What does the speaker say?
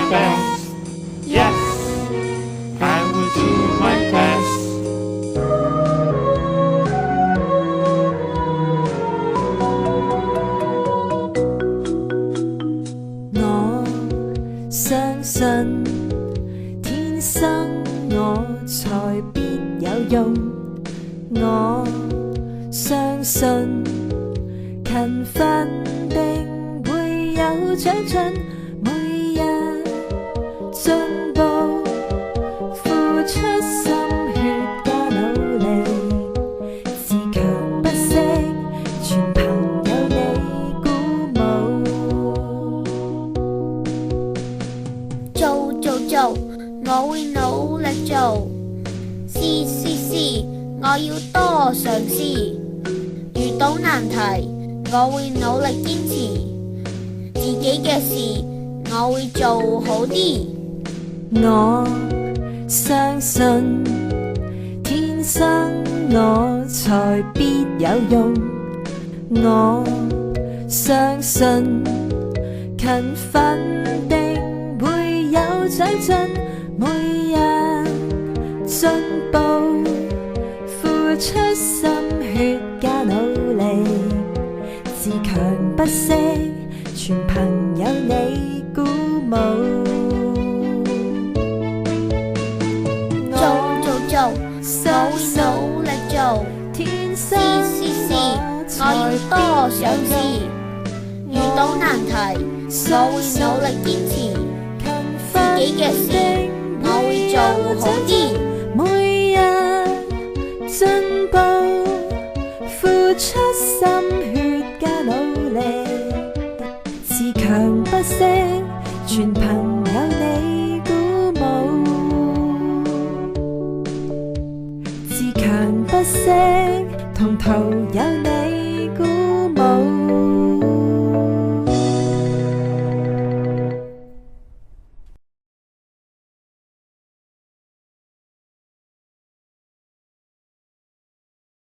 best. Yes, I will do my best. 我相信天生我才必有用，我相信勤奮定會有長進，每日進步，付出心血加努力，自強不息，全憑有你鼓舞。做，我會努力做，試，我要多嘗試。遇到難題，我會努力堅持，自己嘅事我會做好啲。我相信天生我才必有用，我相信勤奮定會有長進，每日進步，付出心血加努力，自強不息，全憑有你鼓舞。做，我會努力做，天生試，我要多嘗試。遇到難題，我會努力堅持，自己嘅事我會做好啲。每日進步，付出心血加努力，自強不息，全憑有你鼓舞。自強不息，同途有你。